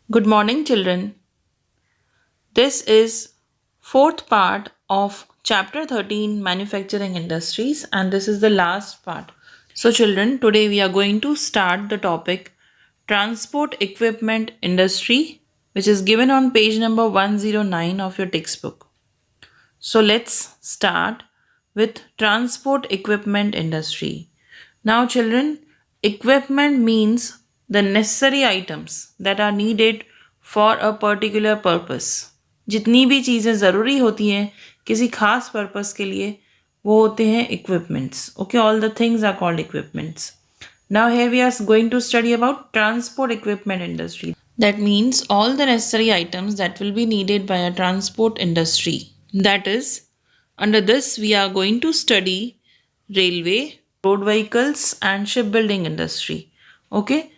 Good morning, children. This is fourth part of chapter 13 manufacturing industries, and this is the last part. So children, today we are going to start the topic transport equipment industry, which is given on page number 109 of your textbook. So let's start with transport equipment industry. Now children, equipment means the necessary items that are needed for a particular purpose. जितनी भी चीज़ें ज़रूरी होती हैं किसी खास purpose के लिए वो होते हैं equipments. Okay, all the things are called equipments. Now here we are going to study about transport equipment industry. That means all the necessary items that will be needed by a transport industry. That is, under this we are going to study railway, road vehicles and shipbuilding industry. Okay,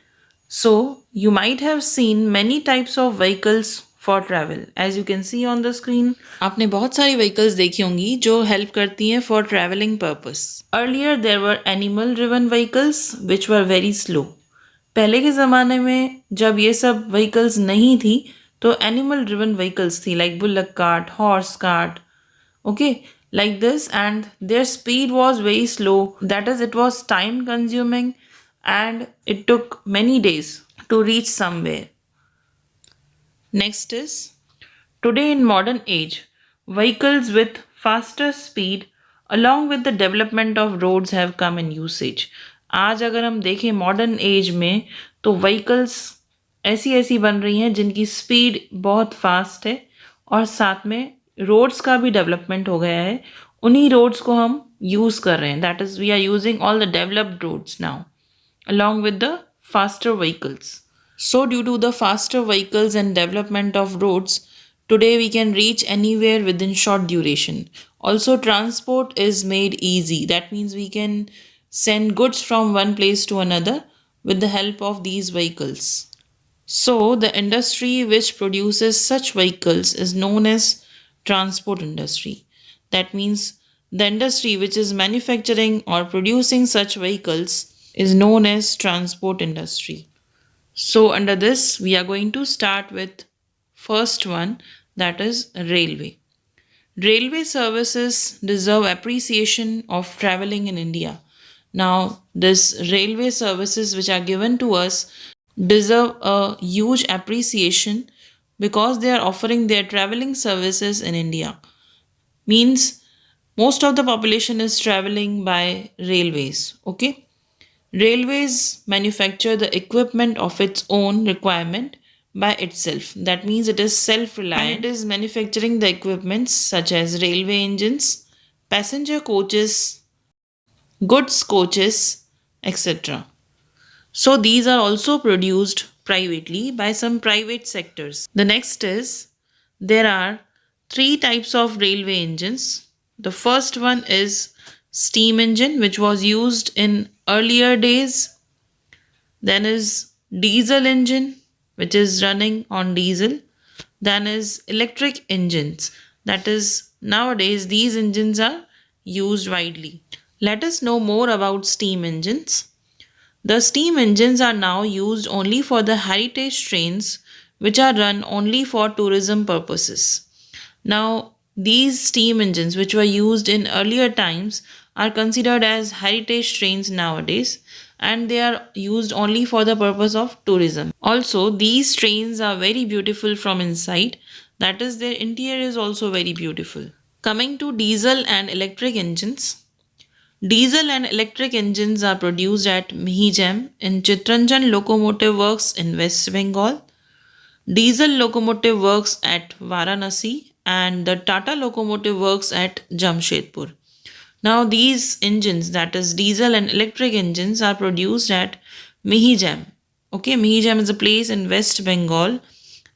so you might have seen many types of vehicles for travel. As you can see on the screen, आपने बहुत सारी vehicles देखी होंगी जो help करती हैं for traveling purpose. Earlier there were animal driven vehicles which were very slow. पहले के ज़माने में जब ये सब vehicles नहीं थी तो animal driven vehicles थी like bullock cart, horse cart, okay, like this, and their speed was very slow. That is, it was time consuming and it took many days to reach somewhere. Next is, today in modern age, vehicles with faster speed along with the development of roads have come in usage. आज अगर हम देखें modern age में तो vehicles ऐसी ऐसी बन रही हैं जिनकी स्पीड बहुत फास्ट है और साथ में रोड्स का भी डेवलपमेंट हो गया है. उन्हीं रोड्स को हम यूज़ कर रहे हैं. That is we are using all the developed roads now along with the faster vehicles. So, due to the faster vehicles and development of roads, today we can reach anywhere within short duration. Also, transport is made easy. That means we can send goods from one place to another with the help of these vehicles. So, the industry which produces such vehicles is known as transport industry. That means the industry which is manufacturing or producing such vehicles is known as transport industry. So under this we are going to start with first one, that is railway. Railway services deserve appreciation of traveling in India. Now this railway services which are given to us deserve a huge appreciation because they are offering their traveling services in India. Means most of the population is traveling by railways. Okay, railways manufacture the equipment of its own requirement by itself. That means it is self reliant. It is manufacturing the equipments such as railway engines, passenger coaches, goods coaches, etc. So these are also produced privately by some private sectors. The next is, there are three types of railway engines. The first one is steam engine, which was used in earlier days. Then is diesel engine, which is running on diesel. Then is electric engines. That is, nowadays these engines are used widely. Let us know more about steam engines. The steam engines are now used only for the heritage trains which are run only for tourism purposes. Now, these steam engines which were used in earlier times are considered as heritage trains nowadays, and they are used only for the purpose of tourism. Also, these trains are very beautiful from inside, that is, their interior is also very beautiful. Coming to diesel and electric engines. Diesel and electric engines are produced at Mihijam in Chittaranjan Locomotive Works in West Bengal, Diesel Locomotive Works at Varanasi, and the Tata Locomotive Works at Jamshedpur. Now these engines, that is diesel and electric engines, are produced at Mihijam. Okay, Mihijam is a place in West Bengal,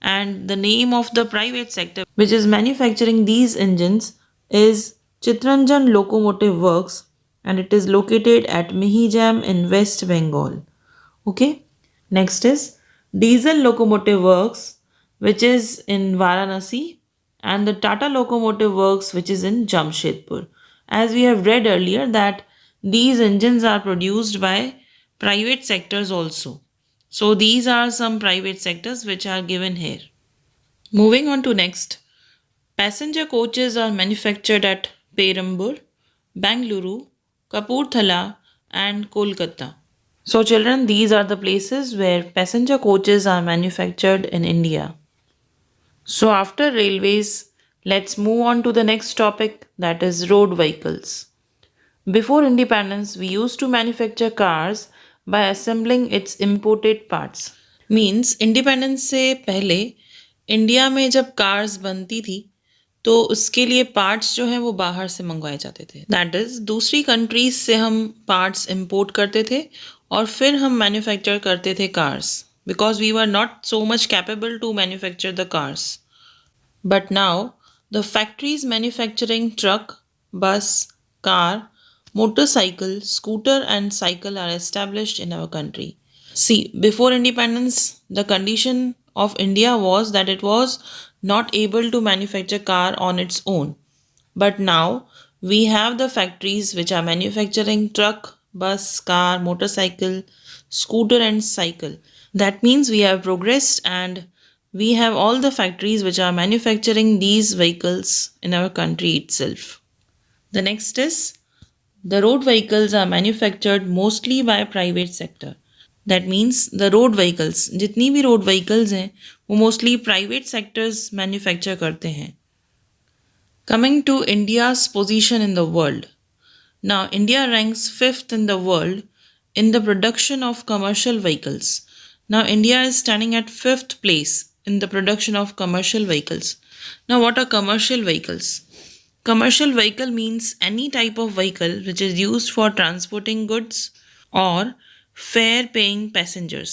and the name of the private sector which is manufacturing these engines is Chittaranjan Locomotive Works, and it is located at Mihijam in West Bengal. Okay, next is Diesel Locomotive Works, which is in Varanasi, and the Tata Locomotive Works, which is in Jamshedpur. As we have read earlier that these engines are produced by private sectors also. So these are some private sectors which are given here. Moving on to next. Passenger coaches are manufactured at Perambur, Bangalore, Kapurthala, and Kolkata. So, children, these are the places where passenger coaches are manufactured in India. So, after railways, let's move on to the next topic, that is road vehicles. Before independence, we used to manufacture cars by assembling its imported parts. Means independence से पहले India में जब cars बनती थी तो उसके लिए parts जो हैं वो बाहर से मंगवाए जाते थे, दैट इज़ दूसरी कंट्रीज से हम पार्ट्स इंपोर्ट करते थे और फिर हम मैन्युफैक्चर करते थे cars, because we were not so much capable to manufacture the cars. But now, the factories manufacturing truck, bus, car, motorcycle, scooter, and cycle are established in our country. See, before independence, the condition of India was that it was not able to manufacture car on its own. But now we have the factories which are manufacturing truck, bus, car, motorcycle, scooter, and cycle. That means we have progressed and we have all the factories which are manufacturing these vehicles in our country itself. The next is the road vehicles are manufactured mostly by private sector. That means the road vehicles, जितनी भी road vehicles हैं वो mostly private sectors manufacture करते हैं. Coming to India's position in the world. Now, India ranks 5th in the world in the production of commercial vehicles. Now, India is standing at 5th place in the production of commercial vehicles. Now, what are commercial vehicles? Commercial vehicle means any type of vehicle which is used for transporting goods or fare paying passengers.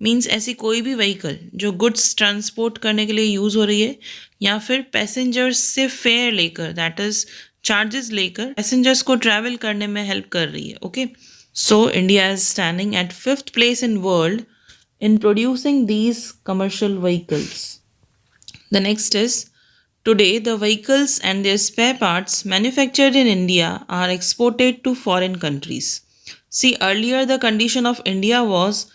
Means ऐसी कोई भी vehicle जो goods transport करने के लिए use हो रही है या फिर पैसेंजर्स से फेयर लेकर, दैट इज़ चार्जेस लेकर पैसेंजर्स को ट्रैवल करने में हेल्प कर रही है. Okay, so India is standing at 5th place in world in producing these commercial vehicles. The next is, today the vehicles and their spare parts manufactured in India are exported to foreign countries. See, earlier the condition of India was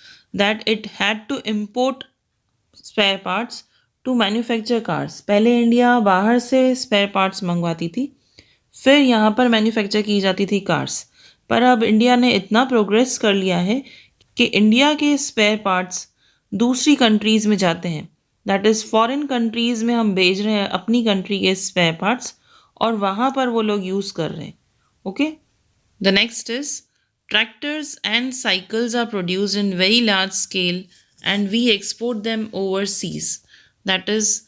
that it had to import spare parts to manufacture cars. पहले India बाहर से spare parts मंगवाती थी, फिर यहाँ पर manufacture की जाती थी कार्स. पर अब इंडिया ने इतना प्रोग्रेस कर लिया है कि इंडिया के स्पेयर पार्ट्स दूसरी कंट्रीज़ में जाते हैं, दैट इज़ फॉरेन कंट्रीज़ में हम भेज रहे हैं अपनी कंट्री के स्पेयर पार्ट्स और वहाँ पर वो लोग यूज़ कर रहे हैं. Okay, the next is tractors and cycles are produced in very large scale and we export them overseas. That is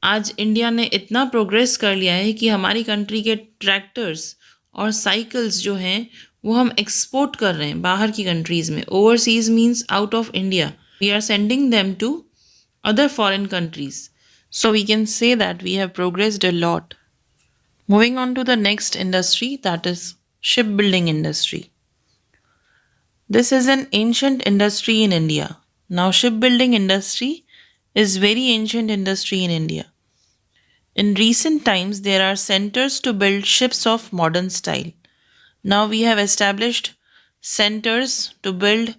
आज इंडिया ने इतना प्रोग्रेस कर लिया है कि हमारी कंट्री के ट्रैक्टर्स और साइकिल्स जो हैं वो हम एक्सपोर्ट कर रहे हैं बाहर की कंट्रीज़ में. Overseas means out of India. We are sending them to other foreign countries. So we can say that we have progressed a lot. Moving on to the next industry, that is ship building industry. This is an ancient industry in India. Now ship building industry is very ancient industry in India. In recent times, there are centers to build ships of modern style. Now we have established centers to build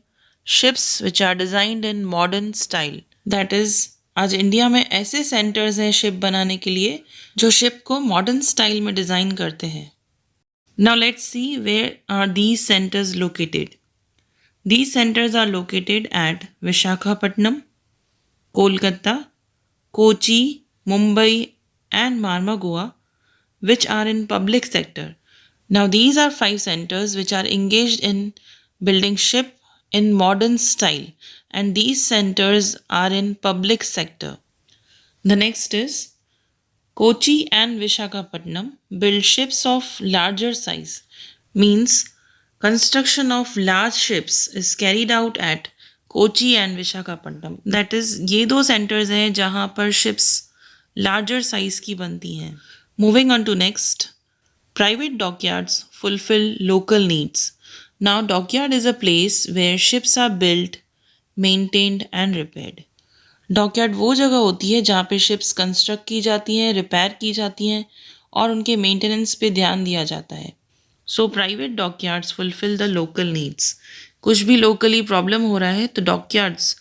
ships which are designed in modern style. That is, आज India में ऐसे centres हैं ship बनाने के लिए जो ship को modern style में डिज़ाइन करते हैं. Now let's see where are these centers located. These centers are located at Visakhapatnam, Kolkata, Kochi, Mumbai, and Marmagua, which are in public sector. Now these are 5 centers which are engaged in building ship in modern style, and these centers are in public sector. The next is Kochi and Visakhapatnam build ships of larger size. Means construction of large ships is carried out at Kochi and Visakhapatnam. That is ये 2 centres हैं जहाँ पर ships larger size की बनती हैं. Moving on to next, private dockyards fulfil local needs. Now dockyard is a place where ships are built, maintained and repaired. Dockyard वो जगह होती है जहाँ पे शिप्स कंस्ट्रक्ट की जाती हैं, रिपेयर की जाती हैं और उनके मेंटेनेंस पे ध्यान दिया जाता है. So private dockyards fulfil the local needs. कुछ भी लोकली प्रॉब्लम हो रहा है तो डॉकयार्ड्स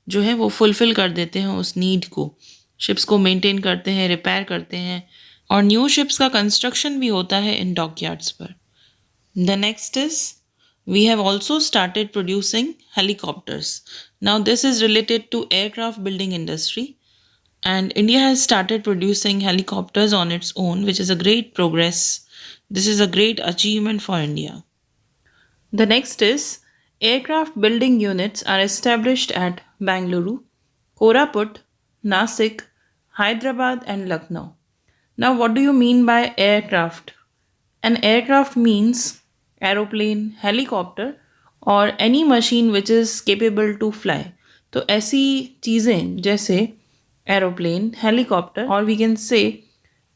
जो है वो फुलफिल कर देते हैं उस नीड को, शिप्स को मेंटेन करते हैं, रिपेयर करते हैं, और न्यू शिप्स का कंस्ट्रक्शन भी होता है इन डॉकयार्ड्स पर। The next is we have also started producing helicopters. Now this is related to aircraft building industry, and India has started producing helicopters on its own, which is a great progress. This is a great achievement for India. The next is aircraft building units are established at Bangalore, Koraput, Nasik, Hyderabad, and Lucknow. Now, what do you mean by aircraft? An aircraft means aeroplane, helicopter, or any machine which is capable to fly. तो ऐसी चीज़ें जैसे aeroplane, helicopter, और we can से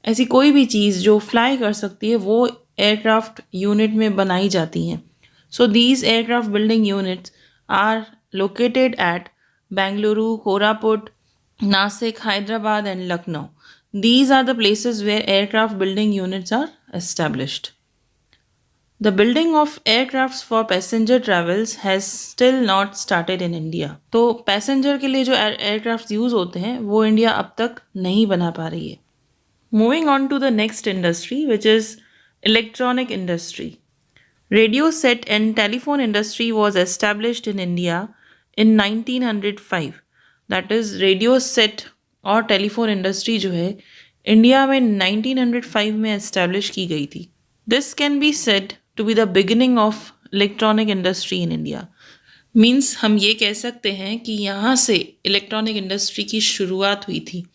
ऐसी कोई भी चीज़ जो फ्लाई कर सकती है वो एयरक्राफ्ट यूनिट में बनाई जाती हैं. So these aircraft building units are located at Bangalore, Koraput, Nasik, Hyderabad, and Lucknow. These are the places where aircraft building units are established. The building of aircrafts for passenger travels has still not started in India. तो passenger के लिए जो aircraft use होते हैं वो India अब तक नहीं बना पा रही है. Moving on to the next industry, which is electronic industry. Radio set and telephone industry was established in India in 1905. That is radio set और टेलीफोन इंडस्ट्री जो है इंडिया में 1905 में एस्टैब्लिश की गई थी. This can be said to be the beginning of electronic industry in India. Means हम ये कह सकते हैं कि यहाँ से इलेक्ट्रॉनिक इंडस्ट्री की शुरुआत हुई थी.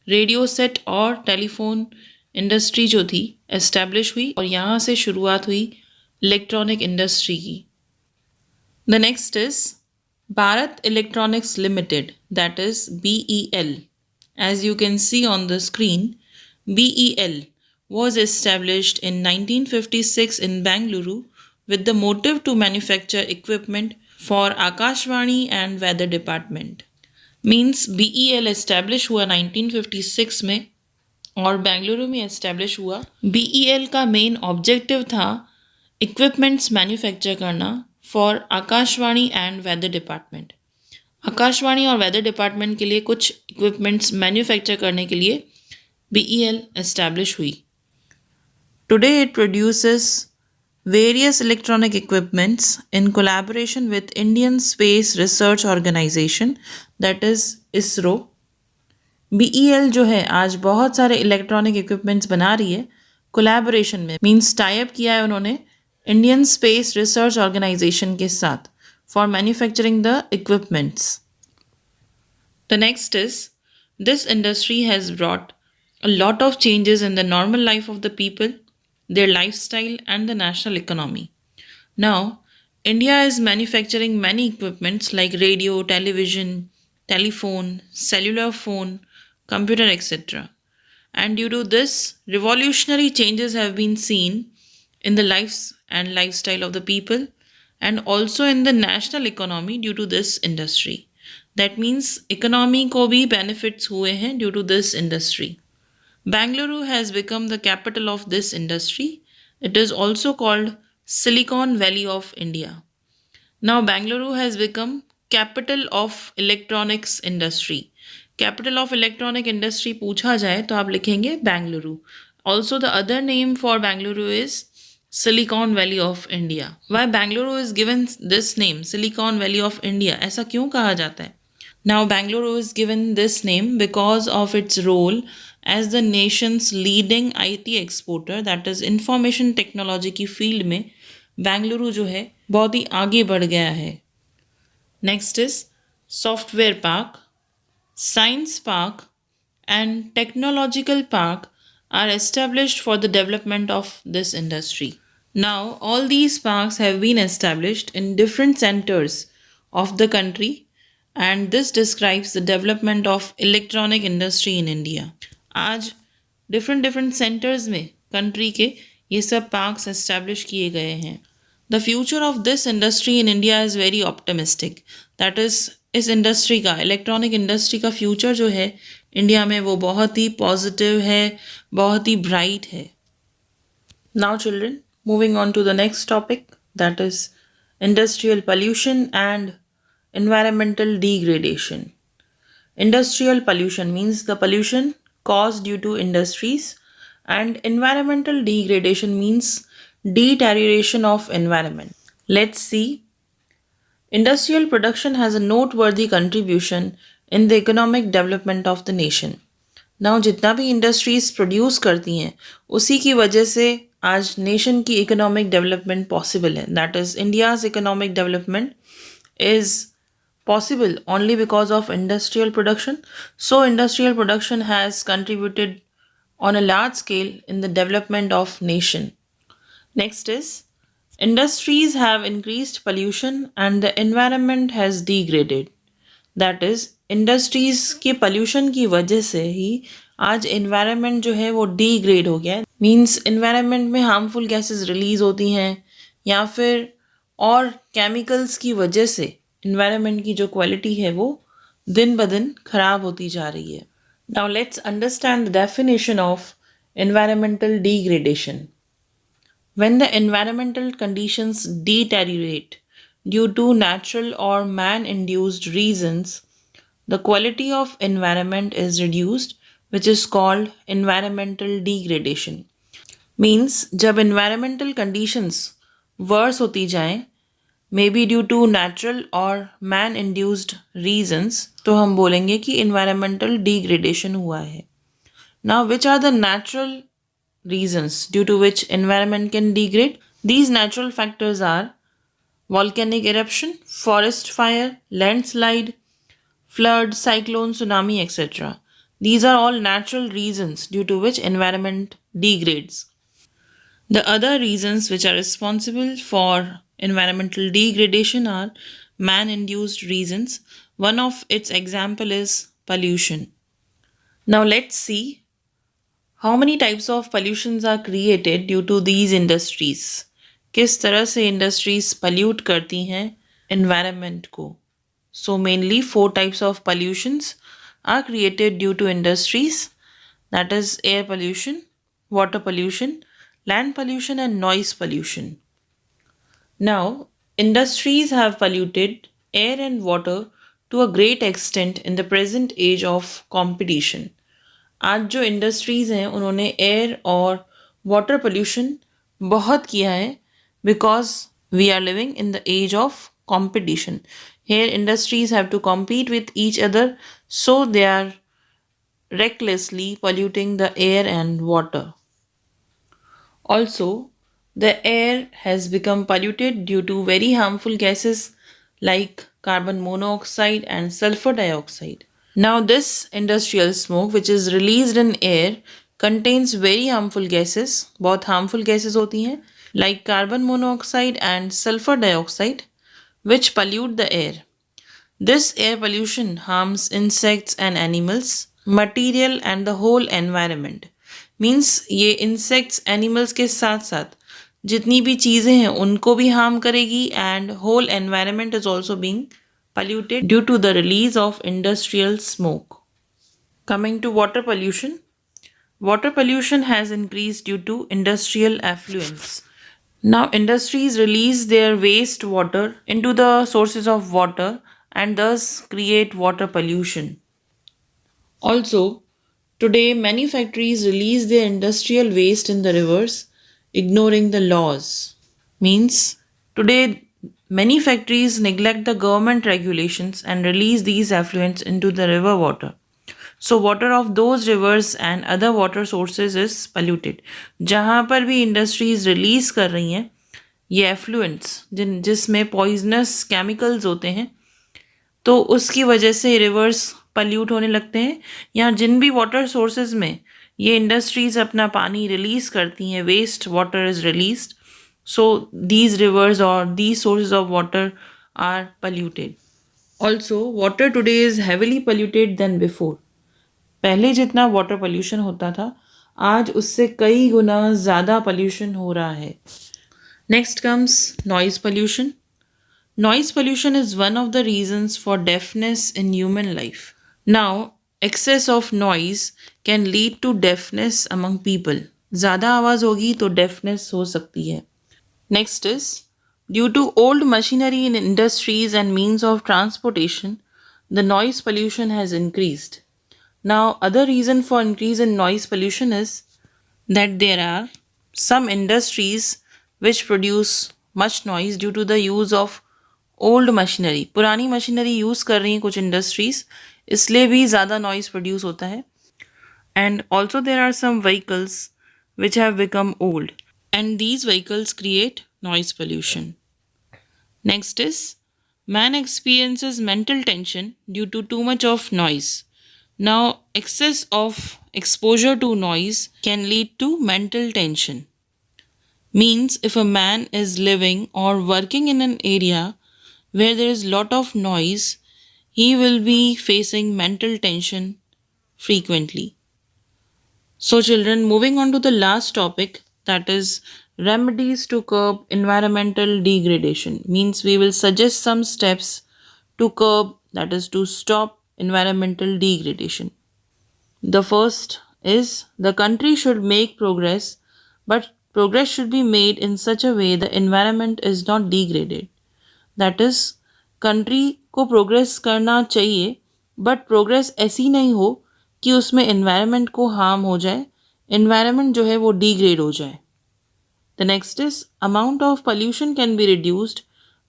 रेडियो सेट और टेलीफोन इंडस्ट्री जो थी एस्टैब्लिश हुई और यहाँ से शुरुआत हुई इलेक्ट्रॉनिक इंडस्ट्री की. The next is Bharat electronics limited, that is BEL. As you can see on the screen, BEL was established in 1956 in Bangalore with the motive to manufacture equipment for Akashvani and Weather Department. Means BEL establish हुआ 1956 में और बेंगलुरु में establish हुआ. BEL का main objective था equipments manufacture करना for Akashvani and weather department. Akashvani और weather department के लिए कुछ इक्विपमेंट्स मैन्युफैक्चर करने के लिए BEL एस्टैब्लिश हुई. Today it produces various electronic equipments in collaboration with Indian Space Research Organisation, that is ISRO. BEL जो है आज बहुत सारे इलेक्ट्रॉनिक इक्विपमेंट्स बना रही है कोलैबोरेशन में. मीन्स टाइप किया है उन्होंने इंडियन स्पेस रिसर्च ऑर्गेनाइजेशन के साथ for manufacturing the equipments. The next is, this industry has brought a lot of changes in the normal life of the people, their lifestyle, and the national economy. Now, India is manufacturing many equipments like radio, television, telephone, cellular phone, computer, etc. And due to this, revolutionary changes have been seen in the lives and lifestyle of the people, and also in the national economy due to this industry. That means economy को भी benefits हुए हैं due to this industry. Bangalore has become the capital of this industry. It is also called Silicon Valley of India. Now Bangalore has become capital of electronics industry. Capital of electronic industry पूछा जाए तो आप लिखेंगे Bangalore. Also the other name for Bangalore is Silicon Valley of India. Why Bangalore is given this name, Silicon Valley of India? ऐसा क्यों कहा जाता है? Now Bangalore is given this name because of its role as the nation's leading IT exporter, that is information technology की field में बेंगलुरु जो है बहुत ही आगे बढ़ गया है. Next is Software Park, Science Park and Technological Park are established for the development of this industry. Now, all these parks have been established in different centers of the country, and this describes the development of electronic industry in India. आज different centers में country के ये सब parks establish किए गए हैं. The future of this industry in India is very optimistic. That is, इस industry का, इलेक्ट्रॉनिक इंडस्ट्री का फ्यूचर जो है इंडिया में वो बहुत ही पॉजिटिव है, बहुत ही ब्राइट है. Now children, moving on to the next topic, that is industrial pollution and environmental degradation. Industrial pollution means the pollution caused due to industries, and environmental degradation means deterioration of environment. Let's see. Industrial production has a noteworthy contribution in the economic development of the nation. Now जितना भी industries produce करती हैं उसी की वजह से आज nation की इकोनॉमिक डेवलपमेंट पॉसिबल है. That is India's economic development is possible only because of industrial production. So, industrial production has contributed on a large scale in the development of nation. Next is industries have increased pollution and the environment has degraded. That is industries के pollution की वजह से ही आज environment जो है वो degrade हो गया है. मीन्स एनवायरनमेंट में हार्मफुल गैसेस रिलीज होती हैं या फिर और केमिकल्स की वजह से एनवायरनमेंट की जो क्वालिटी है वो दिन ब दिन खराब होती जा रही है. Now let's understand the definition of environmental degradation. When the environmental conditions deteriorate due to natural or man-induced reasons, the quality of environment is reduced, which is called environmental degradation. Means जब environmental conditions worse होती जाएं, maybe due to natural or man-induced reasons, तो हम बोलेंगे कि environmental degradation हुआ है. Now, which are the natural reasons due to which environment can degrade? These natural factors are volcanic eruption, forest fire, landslide, flood, cyclone, tsunami, etc. These are all natural reasons due to which environment degrades. The other reasons which are responsible for environmental degradation are man-induced reasons. One of its example is pollution. Now let's see how many types of pollutions are created due to these industries. किस तरह से industries pollute करती हैं environment को. So mainly 4 types of pollutions are created due to industries, that is air pollution, water pollution, land pollution and noise pollution. Now, industries have polluted air and water to a great extent in the present age of competition. आज जो industries हैं उन्होंने air और water pollution बहुत किया है because we are living in the age of competition. Here industries have to compete with each other, so they are recklessly polluting the air and water. Also, the air has become polluted due to very harmful gases like carbon monoxide and sulfur dioxide. Now, this industrial smoke which is released in air contains very harmful gases. बहुत harmful gases होती हैं like carbon monoxide and sulfur dioxide which pollute the air. This air pollution harms insects and animals, material and the whole environment. Means ये insects, animals के साथ साथ जितनी भी चीज़ें हैं उनको भी harm करेगी and whole environment is also being polluted due to the release of industrial smoke. Coming to water pollution. Water pollution has increased due to industrial effluents. Now, industries release their waste water into the sources of water and thus create water pollution. Also, today many factories release their industrial waste in the rivers, ignoring the laws. Means, today many factories neglect the government regulations and release these effluents into the river water. So water of those rivers and other water sources is polluted. जहाँ पर भी industries release कर रही हैं ये effluents जिसमें poisonous chemicals होते हैं तो उसकी वजह से rivers pollute होने लगते हैं. यहाँ जिन भी water sources में ये industries अपना पानी release करती हैं, waste water is released. So these rivers or these sources of water are polluted. Also, water today is heavily polluted than before. पहले जितना वाटर पोल्यूशन होता था आज उससे कई गुना ज़्यादा पोल्यूशन हो रहा है. Next comes noise pollution. Noise pollution is one of the reasons for deafness in human life. Now excess of noise can lead to deafness among people. ज़्यादा आवाज़ होगी तो डेफनेस हो सकती है. Next is Due to old machinery in industries and means of transportation, the noise pollution has increased. Now, other reason for increase in noise pollution is that there are some industries which produce much noise due to the use of old machinery, पुरानी machinery use कर रही हैं कुछ industries, इसलिए भी ज़्यादा noise produce होता है. And also there are some vehicles which have become old and these vehicles create noise pollution. Next is man experiences mental tension due to too much of noise. Now, excess of exposure to noise can lead to mental tension. Means if a man is living or working in an area where there is lot of noise, he will be facing mental tension frequently. So children, moving on to the last topic, that is remedies to curb environmental degradation. Means we will suggest some steps to curb, that is to stop environmental degradation. The first is the country should make progress, but progress should be made in such a way the environment is not degraded. That is country को progress करना चाहिए, but progress ऐसी नहीं हो कि उसमें environment को harm हो जाए, एनवायरनमेंट जो है वो डिग्रेड हो जाए. The next is amount of pollution can be reduced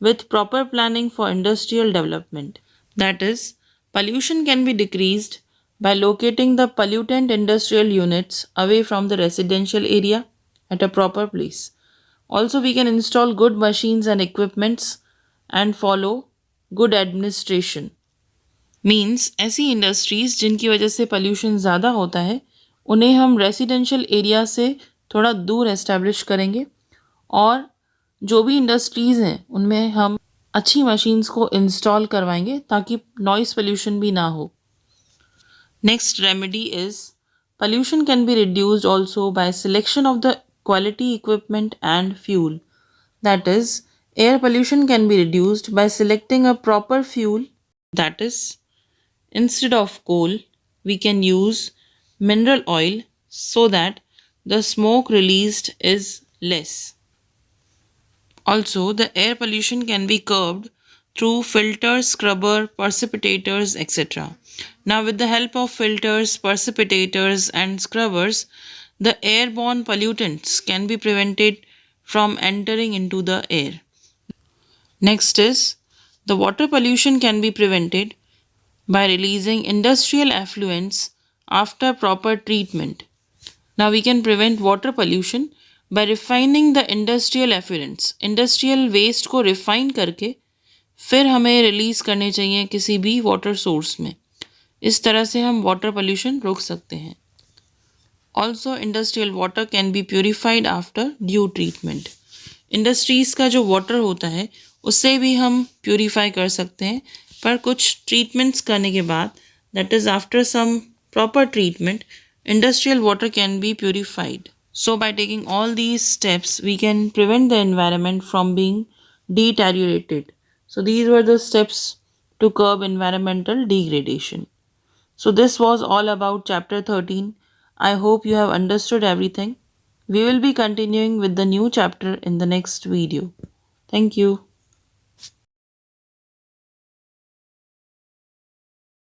with proper planning for industrial development. That is, pollution can be decreased by locating the pollutant industrial units away from the residential area at a proper place. Also, we can install good machines and equipments and follow good administration. Means ऐसी industries जिनकी वजह से pollution ज़्यादा होता है उन्हें हम residential area से थोड़ा दूर एस्टैब्लिश करेंगे, और जो भी इंडस्ट्रीज़ हैं उनमें हम अच्छी मशीन्स को इंस्टॉल करवाएंगे ताकि नॉइस पोल्यूशन भी ना हो. Next remedy is pollution can be reduced also by selection of the quality equipment and fuel. That is, air pollution can be reduced by selecting a proper fuel. That is, instead of coal, we can use mineral oil so that the smoke released is less. Also, the air pollution can be curbed through filters, scrubber, precipitators, etc. Now, with the help of filters, precipitators, and scrubbers, the airborne pollutants can be prevented from entering into the air. Next is, the water pollution can be prevented by releasing industrial effluents after proper treatment. Now we can prevent water pollution by refining the industrial effluents. Industrial waste को refine करके फिर हमें release करने चाहिए किसी भी water source में. इस तरह से हम water pollution रोक सकते हैं. Also, industrial water can be purified after due treatment. Industries का जो वाटर होता है उससे भी हम प्योरीफाई कर सकते हैं, पर कुछ ट्रीटमेंट्स करने के बाद, that is after some proper treatment, industrial water can be purified. So by taking all these steps we can prevent the environment from being deteriorated. So these were the steps to curb environmental degradation. So this was all about chapter 13. I hope you have understood everything. We will be continuing with the new chapter in the next video. Thank you.